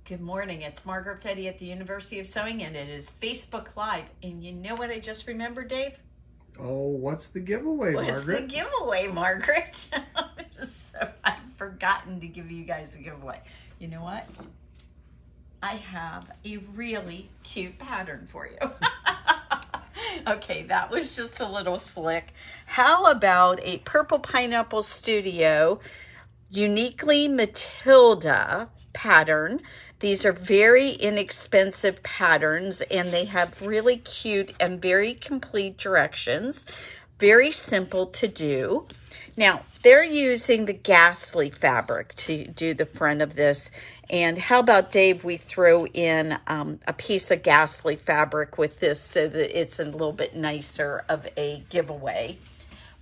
Good morning. It's Margaret Fetty at the University of Sewing, and it is Facebook Live. And you know what I just remembered, Dave? Oh, what's the giveaway, Margaret? What's the giveaway, Margaret? I've forgotten to give you guys a giveaway. You know what? I have a really cute pattern for you. Okay, that was just a little slick. How about a Purple Pineapple Studio Uniquely Matilda pattern? These are very inexpensive patterns, and they have really cute and very complete directions. Very simple to do. Now, they're using the Ghastly fabric to do the front of this. And how about, Dave, we throw in a piece of Ghastly fabric with this so that it's a little bit nicer of a giveaway.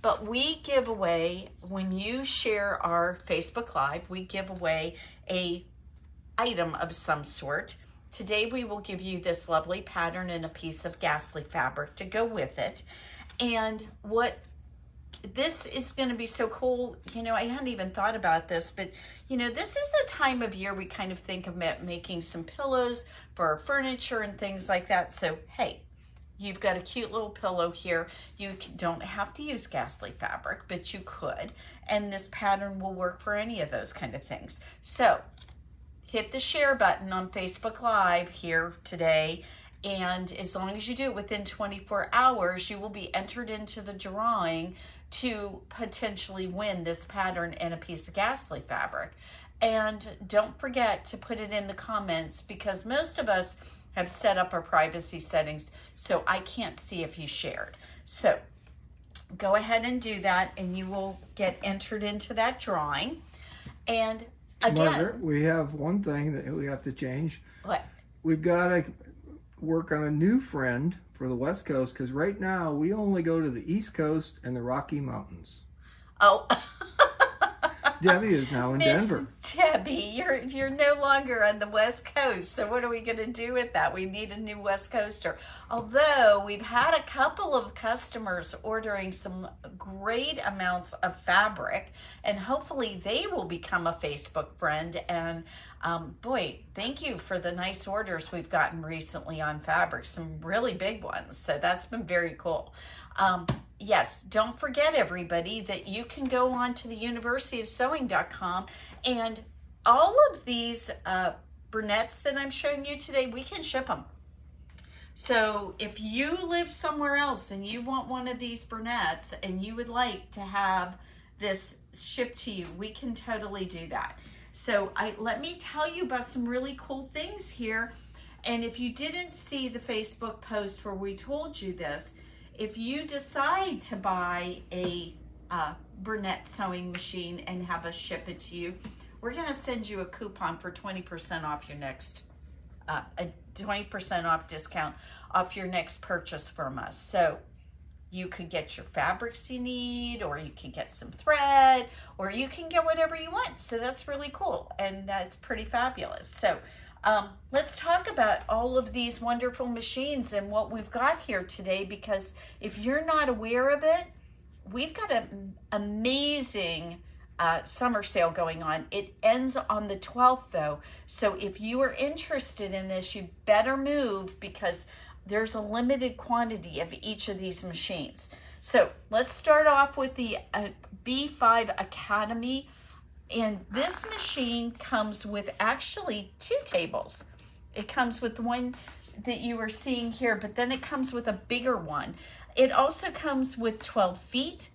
But we give away, when you share our Facebook Live, we give away a item of some sort. Today we will give you this lovely pattern and a piece of Ghastly fabric to go with it. And what this is going to be so cool, I hadn't even thought about this, but this is the time of year we kind of think of making some pillows for our furniture and things like that. So hey, you've got a cute little pillow here. You don't have to use Ghastly fabric, but you could, and this pattern will work for any of those kind of things. So hit the share button on Facebook Live here today, and as long as you do it within 24 hours, you will be entered into the drawing to potentially win this pattern and a piece of Ghastly fabric. And don't forget to put it in the comments, because most of us have set up our privacy settings, so I can't see if you shared. So go ahead and do that, and you will get entered into that drawing. And again, Margaret, we have one thing that we have to change. What? We've got to work on a new friend for the West Coast, because right now we only go to the East Coast and the Rocky Mountains. Oh. Debbie is now in Denver. Debbie, you're no longer on the West Coast, so what are we going to do with that? We need a new West Coaster. Although we've had a couple of customers ordering some great amounts of fabric, and hopefully they will become a Facebook friend. And boy, thank you for the nice orders we've gotten recently on fabric, some really big ones. So that's been very cool. Yes, don't forget, everybody, that you can go on to the universityofsewing.com, and all of these Bernettes that I'm showing you today, we can ship them. So if you live somewhere else and you want one of these Bernettes and you would like to have this shipped to you, we can totally do that. So let me tell you about some really cool things here. And if you didn't see the Facebook post where we told you this, if you decide to buy a Bernette sewing machine and have us ship it to you, we're going to send you a coupon for 20% off your next, a 20% off discount off your next purchase from us. So you could get your fabrics you need, or you can get some thread, or you can get whatever you want. So that's really cool, and that's pretty fabulous. So let's talk about all of these wonderful machines and what we've got here today, because if you're not aware of it, we've got an amazing summer sale going on. It ends on the 12th though, so if you are interested in this, you better move, because there's a limited quantity of each of these machines. So let's start off with the B5 Academy. And this machine comes with actually 2 tables. It comes with the one that you are seeing here, but then it comes with a bigger one. It also comes with 12 feet.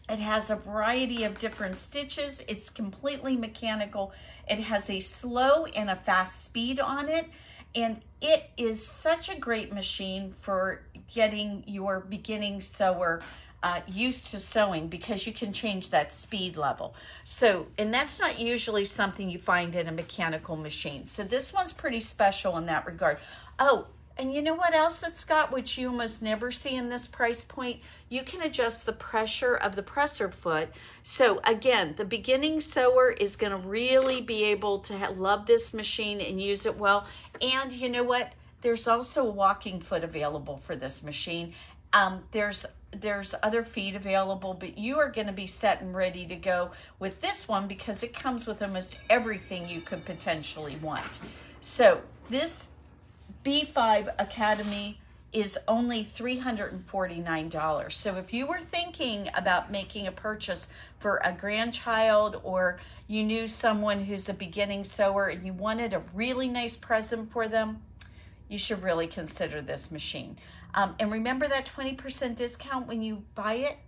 It has a variety of different stitches. It's completely mechanical. It has a slow and a fast speed on it. And it is such a great machine for getting your beginning sewer used to sewing, because you can change that speed level. So, and that's not usually something you find in a mechanical machine. So this one's pretty special in that regard. Oh, and you know what else it's got, which you almost never see in this price point? You can adjust the pressure of the presser foot. So again, the beginning sewer is going to really be able to love this machine and use it well. And you know what? There's also a walking foot available for this machine. There's other feet available, but you are going to be set and ready to go with this one because it comes with almost everything you could potentially want. So this B5 Academy is only $349. So if you were thinking about making a purchase for a grandchild, or you knew someone who's a beginning sewer and you wanted a really nice present for them, you should really consider this machine. And remember that 20% discount when you buy it.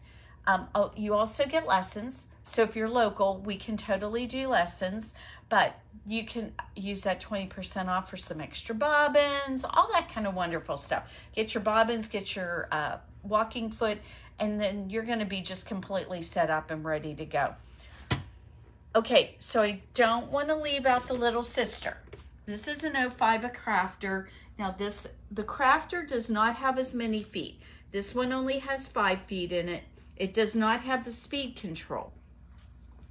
You also get lessons. So if you're local, we can totally do lessons, but you can use that 20% off for some extra bobbins, all that kind of wonderful stuff. Get your bobbins, get your walking foot, and then you're going to be just completely set up and ready to go. Okay, so I don't want to leave out the little sister. This is an 05 a crafter. Now the crafter does not have as many feet. This one only has 5 feet in it. It does not have the speed control,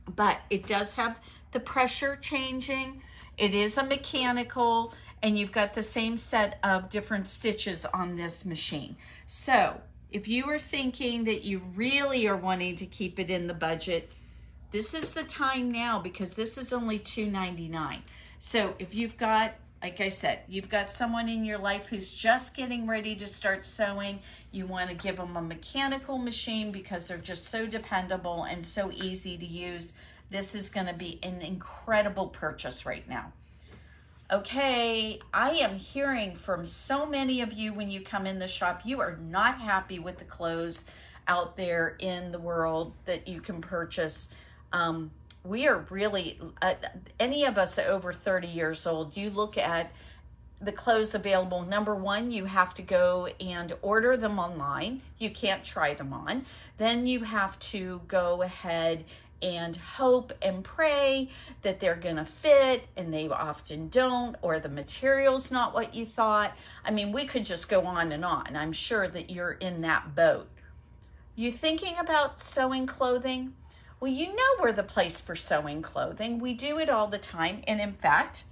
but it does have the pressure changing. It is a mechanical, and you've got the same set of different stitches on this machine. So if you are thinking that you really are wanting to keep it in the budget, this is the time now, because this is only $299. So if you've got, like I said, you've got someone in your life who's just getting ready to start sewing, you want to give them a mechanical machine because they're just so dependable and so easy to use, this is going to be an incredible purchase right now. Okay, I am hearing from so many of you when you come in the shop, you are not happy with the clothes out there in the world that you can purchase. We are really, any of us over 30 years old, you look at the clothes available. Number one, you have to go and order them online. You can't try them on. Then you have to go ahead and hope and pray that they're gonna fit, and they often don't, or the material's not what you thought. I mean, we could just go on and on. I'm sure that you're in that boat. You thinking about sewing clothing? Well, you know we're the place for sewing clothing. We do it all the time. And in fact,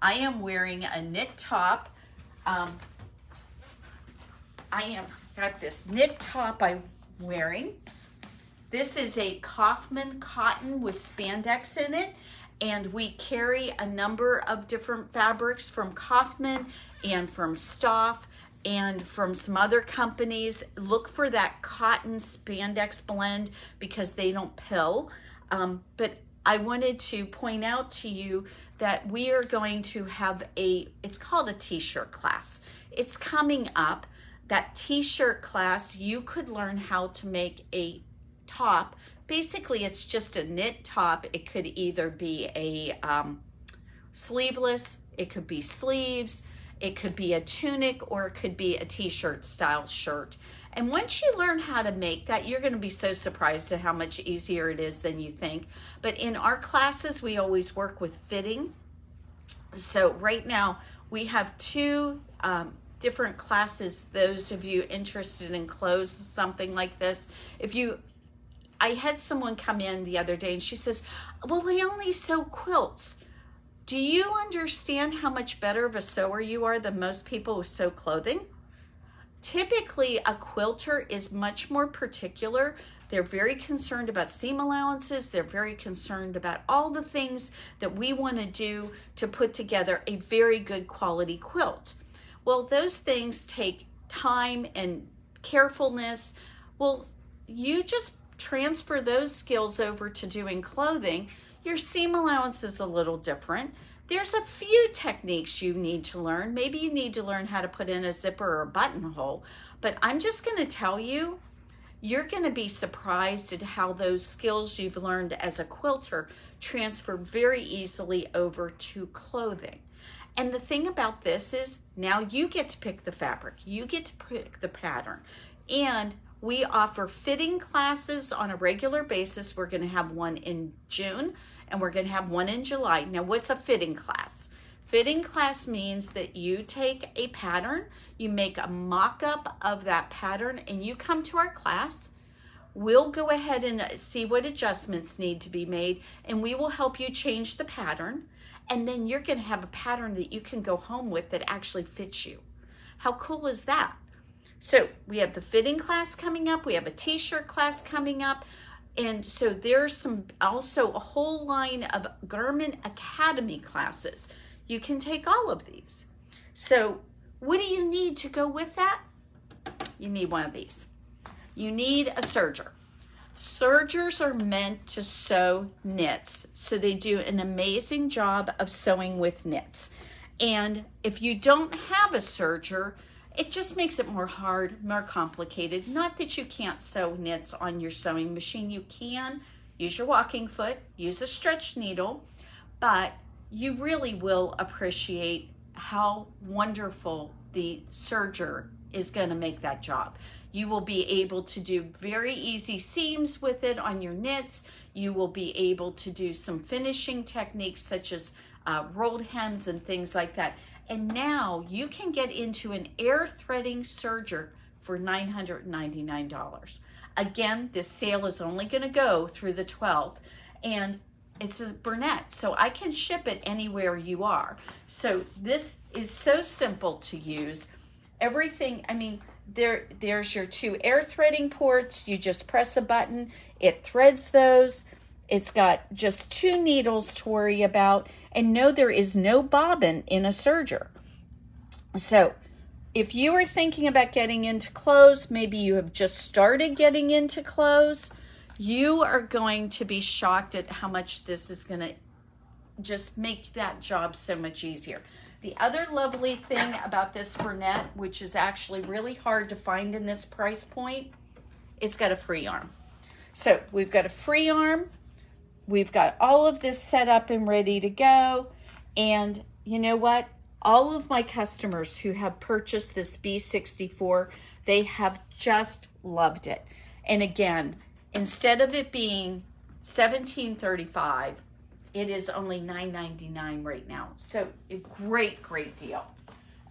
I am wearing a knit top. I am got this knit top I'm wearing. This is a Kaufman cotton with spandex in it. And we carry a number of different fabrics from Kaufman and from Stoff and from some other companies. Look for that cotton spandex blend because they don't pill. But I wanted to point out to you that we are going to have it's called a t-shirt class. It's coming up. That t-shirt class, you could learn how to make a top. Basically, it's just a knit top. It could either be a sleeveless, it could be sleeves, it could be a tunic, or it could be a t-shirt style shirt. And once you learn how to make that, you're going to be so surprised at how much easier it is than you think. But in our classes, we always work with fitting. So right now, we have 2 different classes. Those of you interested in clothes, something like this. I had someone come in the other day and she says, well, they only sew quilts. Do you understand how much better of a sewer you are than most people who sew clothing? Typically, a quilter is much more particular. They're very concerned about seam allowances. They're very concerned about all the things that we want to do to put together a very good quality quilt. Well, those things take time and carefulness. Well, you just transfer those skills over to doing clothing. Your seam allowance is a little different. There's a few techniques you need to learn. Maybe you need to learn how to put in a zipper or a buttonhole, but I'm just going to tell you, you're going to be surprised at how those skills you've learned as a quilter transfer very easily over to clothing. And the thing about this is now you get to pick the fabric, you get to pick the pattern, and we offer fitting classes on a regular basis. We're going to have one in June and we're going to have one in July. Now, what's a fitting class? Fitting class means that you take a pattern, you make a mock-up of that pattern, and you come to our class. We'll go ahead and see what adjustments need to be made, and we will help you change the pattern. And then you're going to have a pattern that you can go home with that actually fits you. How cool is that? So we have the fitting class coming up. We have a t-shirt class coming up. And so there's also a whole line of Garment Academy classes. You can take all of these. So what do you need to go with that? You need one of these. You need a serger. Sergers are meant to sew knits. So they do an amazing job of sewing with knits. And if you don't have a serger, it just makes it more hard, more complicated. Not that you can't sew knits on your sewing machine. You can use your walking foot, use a stretch needle, but you really will appreciate how wonderful the serger is going to make that job. You will be able to do very easy seams with it on your knits. You will be able to do some finishing techniques such as rolled hems and things like that. And now you can get into an air threading serger for $999. Again, this sale is only going to go through the 12th, and it's a Bernette, so I can ship it anywhere you are. So this is so simple to use. Everything, I mean, there's your 2 air threading ports. You just press a button, it threads those. It's got just 2 needles to worry about. And no, there is no bobbin in a serger. So if you are thinking about getting into clothes, maybe you have just started getting into clothes, you are going to be shocked at how much this is going to just make that job so much easier. The other lovely thing about this Bernette, which is actually really hard to find in this price point, it's got a free arm. So we've got a free arm. We've got all of this set up and ready to go. And you know what? All of my customers who have purchased this B64, they have just loved it. And again, instead of it being $17.35, it is only $9.99 right now. So a great, great deal.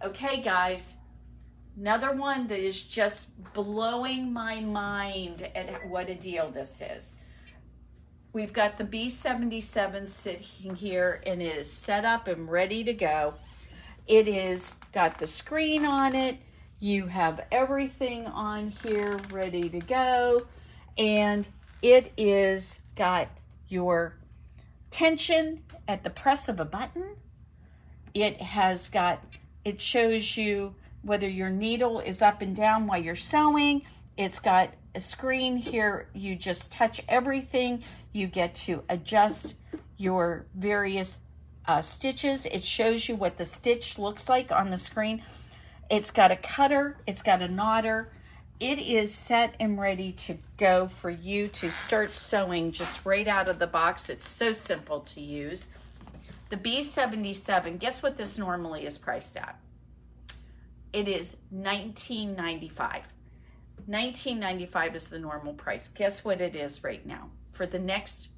Okay, guys, another one that is just blowing my mind at what a deal this is. We've got the B77 sitting here, and it is set up and ready to go. It is got the screen on it. You have everything on here ready to go. And it is got your tension at the press of a button. It shows you whether your needle is up and down while you're sewing. It's got a screen here. You just touch everything. You get to adjust your various stitches. It shows you what the stitch looks like on the screen. It's got a cutter. It's got a knotter. It is set and ready to go for you to start sewing just right out of the box. It's so simple to use. The B77, guess what this normally is priced at? It is $19.95. $19.95 is the normal price. Guess what it is right now? For the next,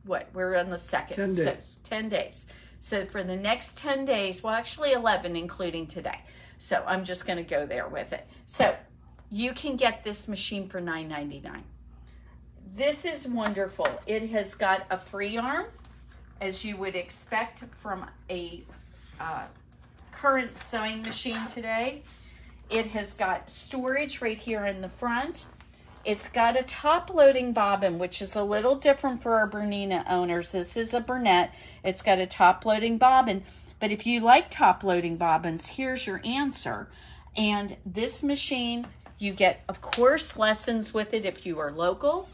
we're on the 2nd. 10 days. So 10 days. So for the next 10 days, well, actually 11, including today. So I'm just going to go there with it. So you can get this machine for $9.99. This is wonderful. It has got a free arm, as you would expect from a current sewing machine today. It has got storage right here in the front. It's got a top-loading bobbin, which is a little different for our Bernina owners. This is a Bernette. It's got a top-loading bobbin. But if you like top-loading bobbins, here's your answer. And this machine, you get, of course, lessons with it if you are local.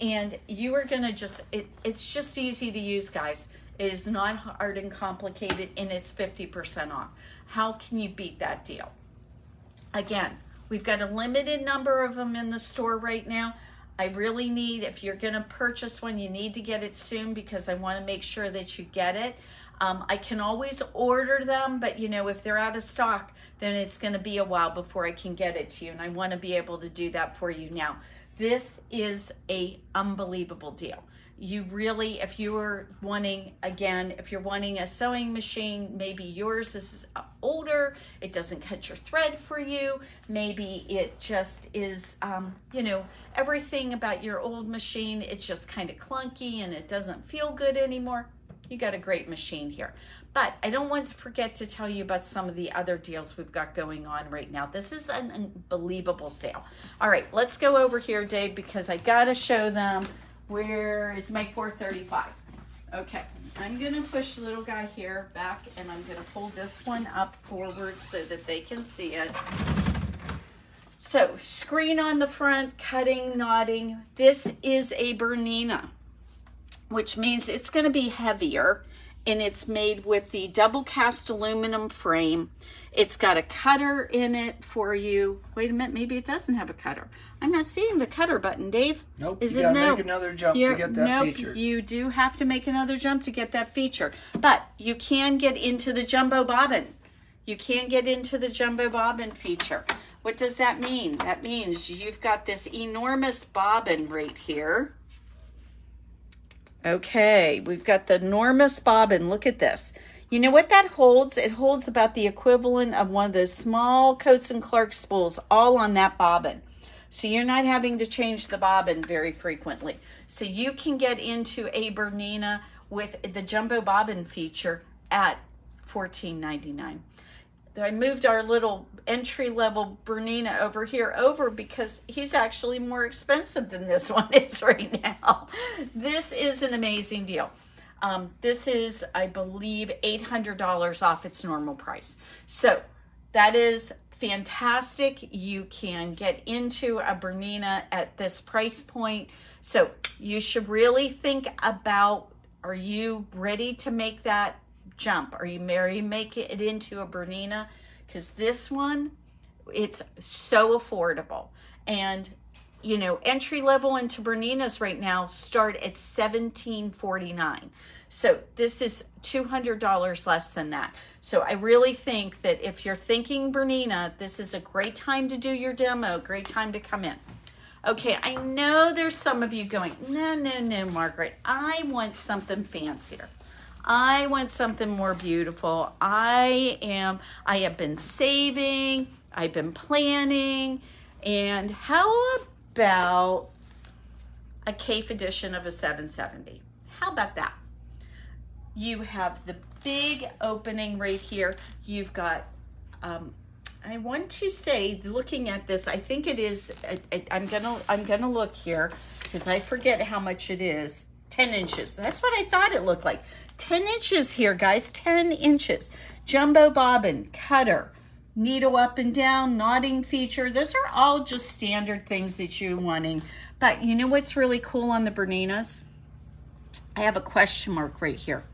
And you are going to just, it's just easy to use, guys. It is not hard and complicated, and it's 50% off. How can you beat that deal? Again, we've got a limited number of them in the store right now. I really need, if you're going to purchase one, you need to get it soon because I want to make sure that you get it. I can always order them, but you know, if they're out of stock, then it's going to be a while before I can get it to you, and I want to be able to do that for you now. This is a unbelievable deal. You really, if you are wanting, again, if you're wanting a sewing machine, maybe yours is older, it doesn't cut your thread for you, maybe it just is, you know, everything about your old machine, it's just kind of clunky and it doesn't feel good anymore. you got a great machine here. But I don't want to forget to tell you about some of the other deals we've got going on right now. This is an unbelievable sale. All right, let's go over here, Dave, because I got to show them. Where is my 435? Okay, I'm going to push the little guy here back, and I'm going to pull this one up forward so that they can see it. So, screen on the front, cutting, knotting. This is a Bernina, which means it's going to be heavier, and it's made with the double cast aluminum frame. It's got a cutter in it for you. Wait a minute, maybe it doesn't have a cutter. I'm not seeing the cutter button, Dave. Nope, is you it gotta no? make another jump to get that feature. You do have to make another jump to get that feature. But you can get into the jumbo bobbin. You can get into the jumbo bobbin feature. What does that mean? That means you've got this enormous bobbin right here. Okay, we've got the enormous bobbin. Look at this. You know what that holds? It holds about the equivalent of one of those small Coats and Clark spools all on that bobbin. So you're not having to change the bobbin very frequently. So you can get into a Bernina with the jumbo bobbin feature at $14.99. I moved our little entry-level Bernina over here because he's actually more expensive than this one is right now. This is an amazing deal. This is, I believe, $800 off its normal price. So that is fantastic. You can get into a Bernina at this price point. So you should really think about, are you ready to make that jump? Are you ready to make it into a Bernina? Because this one, it's so affordable. And, you know, entry level into Berninas right now start at $17.49. So this is $200 less than that. So I really think that if you're thinking Bernina, this is a great time to do your demo, great time to come in. Okay, I know there's some of you going, no, Margaret, I want something fancier. I want something more beautiful. I have been saving, I've been planning, and how about a Kaufman edition of a 770? How about that? You have the big opening right here. You've got, I want to say, looking at this, I think it is, I'm gonna look here because I forget how much it is. 10 inches. That's what I thought it looked like. 10 inches here, guys, 10 inches. Jumbo bobbin, cutter, needle up and down, knotting feature. Those are all just standard things that you're wanting. But you know what's really cool on the Berninas? I have a question mark right here.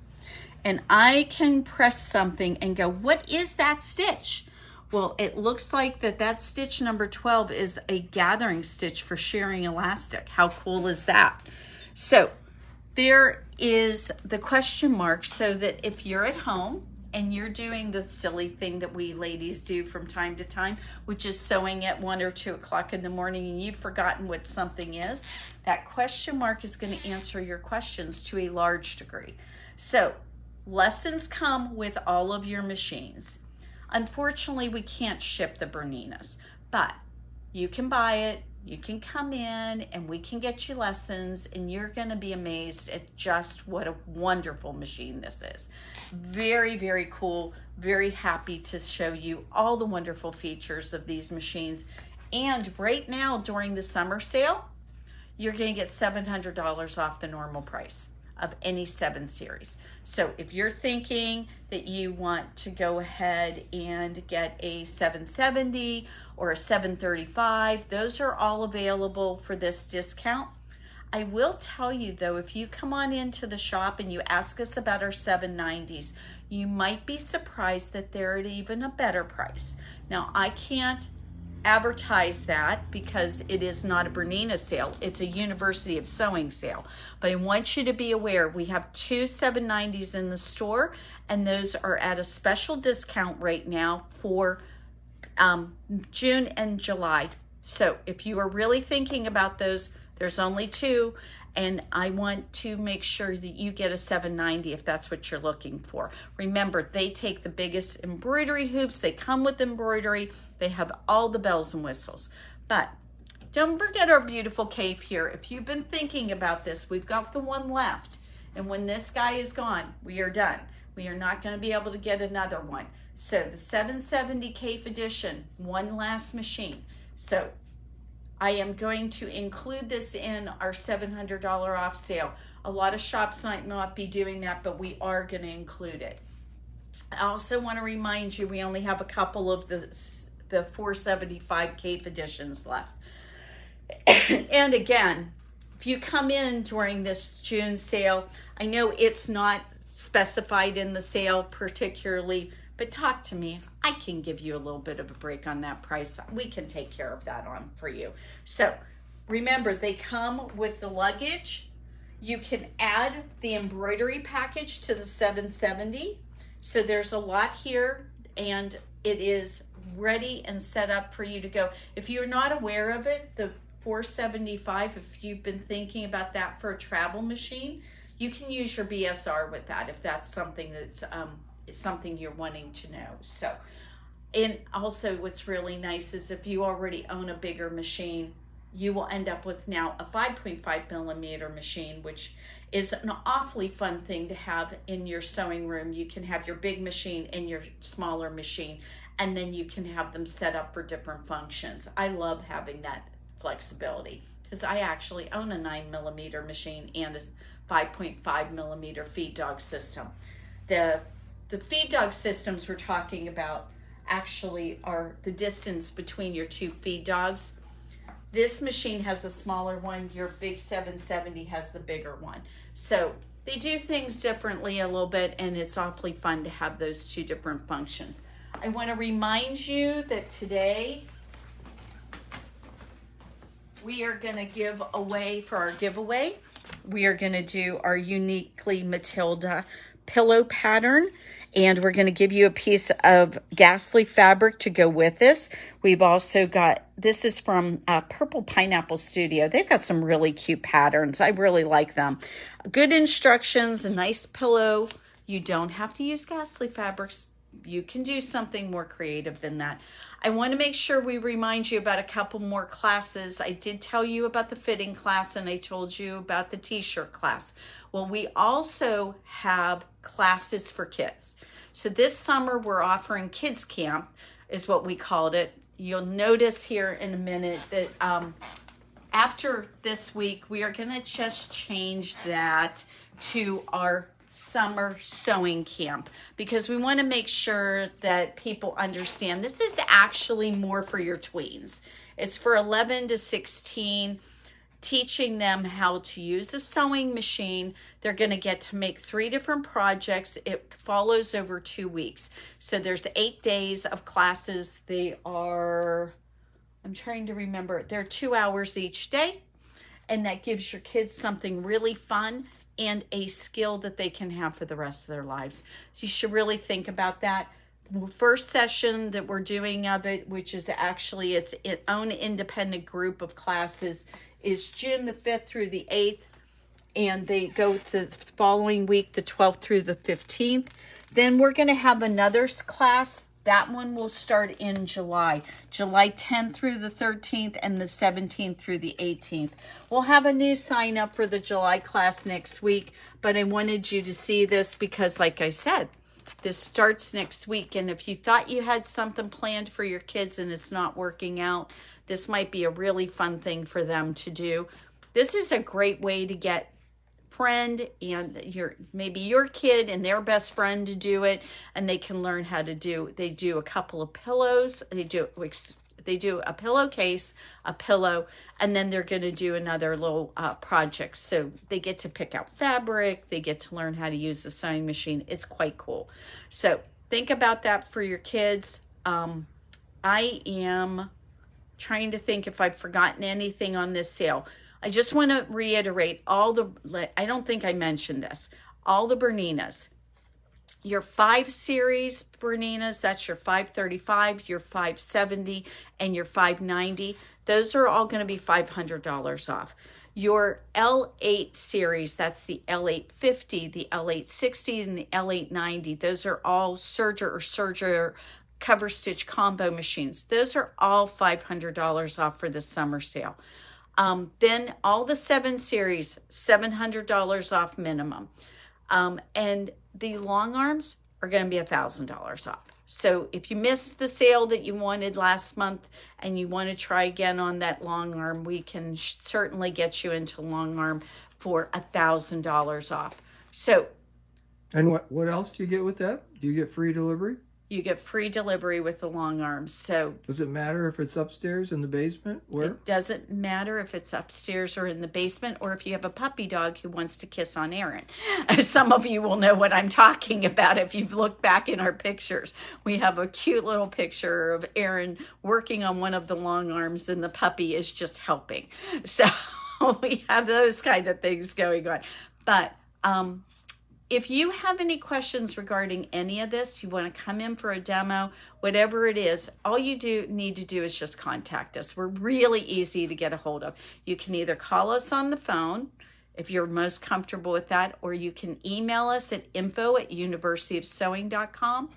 And I can press something and go, what is that stitch? Well, it looks like that stitch number 12 is a gathering stitch for shearing elastic. How cool is that? So there is the question mark, so that if you're at home and you're doing the silly thing that we ladies do from time to time, which is sewing at 1 or 2 o'clock in the morning and you've forgotten what something is, that question mark is going to answer your questions to a large degree. So lessons come with all of your machines. Unfortunately, we can't ship the Berninas, but you can buy it. You can come in and we can get you lessons, and you're going to be amazed at just what a wonderful machine this is. Very, very cool. Very happy to show you all the wonderful features of these machines. And right now during the summer sale, you're going to get $700 off the normal price of any 7 series. So if you're thinking that you want to go ahead and get a 770 or a 735, those are all available for this discount. I will tell you though, if you come on into the shop and you ask us about our 790s, you might be surprised that they're at even a better price. Now, I can't advertise that because it is not a Bernina sale, it's a University of Sewing sale. But I want you to be aware, we have 2 790s in the store, and those are at a special discount right now for June and July. So if you are really thinking about those, there's only 2, and I want to make sure that you get a 790 if that's what you're looking for. Remember, they take the biggest embroidery hoops, they come with embroidery, they have all the bells and whistles. But don't forget our beautiful cave here. If you've been thinking about this, we've got the one left, And when this guy is gone, we are done. We are not going to be able to get another one. So the 770 Cape edition, one last machine. So I am going to include this in our $700 off sale. A lot of shops might not be doing that, but we are going to include it. I also want to remind you, we only have a couple of the 475 Cape editions left. And again, if you come in during this June sale, I know it's not specified in the sale particularly, but talk to me. I can give you a little bit of a break on that price. We can take care of that on for you. So remember, they come with the luggage. You can add the embroidery package to the 770. So there's a lot here, and it is ready and set up for you to go. If you're not aware of it, the 475, if you've been thinking about that for a travel machine, you can use your BSR with that if that's something that's something you're wanting to know. So, and also what's really nice is if you already own a bigger machine, you will end up with now a 5.5 millimeter machine, which is an awfully fun thing to have in your sewing room. You can have your big machine and your smaller machine, and then you can have them set up for different functions. I love having that flexibility because I actually own a 9 millimeter machine and a 5.5 millimeter feed dog system. The feed dog systems we're talking about actually are the distance between your two feed dogs. This machine has a smaller one. Your big 770 has the bigger one. So they do things differently a little bit, and it's awfully fun to have those two different functions. I want to remind you that today we are going to give away, for our giveaway, we are going to do our Uniquely Matilda pillow pattern. And we're going to give you a piece of gas leaf fabric to go with this. We've also got, this is from Purple Pineapple Studio. They've got some really cute patterns. I really like them. Good instructions, a nice pillow. You don't have to use gas leaf fabrics. You can do something more creative than that. I want to make sure we remind you about a couple more classes. I did tell you about the fitting class, and I told you about the t-shirt class. Well, we also have classes for kids. So this summer we're offering kids camp, is what we called it. You'll notice here in a minute that after this week, we are going to just change that to our summer sewing camp, because we want to make sure that people understand this is actually more for your tweens. It's for 11 to 16, teaching them how to use the sewing machine. They're going to get to make 3 different projects. It follows over 2 weeks. So there's 8 days of classes. They are, I'm trying to remember, they're 2 hours each day, and that gives your kids something really fun and a skill that they can have for the rest of their lives. So you should really think about that. First session that we're doing of it, which is actually its own independent group of classes, is June the 5th through the 8th, and they go to the following week, the 12th through the 15th. Then we're going to have another class. That one will start in July 10th through the 13th and the 17th through the 18th. We'll have a new sign up for the July class next week, but I wanted you to see this because, like I said, this starts next week. And if you thought you had something planned for your kids and it's not working out, this might be a really fun thing for them to do. This is a great way to get friend and maybe your kid and their best friend to do it, and they can learn how to do. They do a couple of pillows. They do a pillowcase, a pillow, and then they're going to do another little project. So they get to pick out fabric. They get to learn how to use the sewing machine. It's quite cool. So think about that for your kids. I am trying to think if I've forgotten anything on this sale. I just want to reiterate I don't think I mentioned this, all the Berninas. Your 5 series Berninas, that's your 535, your 570, and your 590. Those are all going to be $500 off. Your L8 series, that's the L850, the L860, and the L890. Those are all serger cover stitch combo machines. Those are all $500 off for the summer sale. Then all the 7 series, $700 off minimum. And the long arms are going to be $1,000 off. So if you missed the sale that you wanted last month and you want to try again on that long arm, we can certainly get you into long arm for $1,000 off. So, and what else do you get with that? Do you get free delivery? You get free delivery with the long arms. So does it matter if it's upstairs in the basement? Where? It doesn't matter if it's upstairs or in the basement, or if you have a puppy dog who wants to kiss on Aaron. Some of you will know what I'm talking about if you've looked back in our pictures. We have a cute little picture of Aaron working on one of the long arms, and the puppy is just helping. So we have those kind of things going on. But if you have any questions regarding any of this, you want to come in for a demo, whatever it is, all you need to do is just contact us. We're really easy to get a hold of. You can either call us on the phone if you're most comfortable with that, or you can email us at info@universityofsewing.com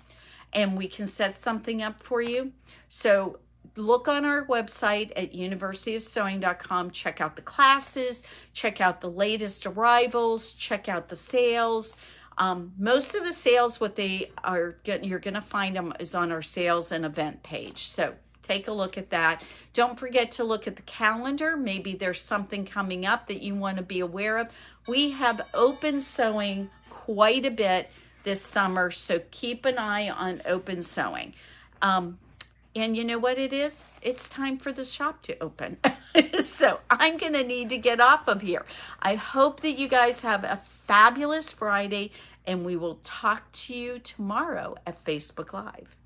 and we can set something up for you. So look on our website at universityofsewing.com, check out the classes, check out the latest arrivals, check out the sales. Most of the sales, you're going to find them is on our sales and event page. So take a look at that. Don't forget to look at the calendar. Maybe there's something coming up that you want to be aware of. We have open sewing quite a bit this summer, so keep an eye on open sewing. And you know what it is? It's time for the shop to open. So I'm going to need to get off of here. I hope that you guys have a fabulous Friday, and we will talk to you tomorrow at Facebook Live.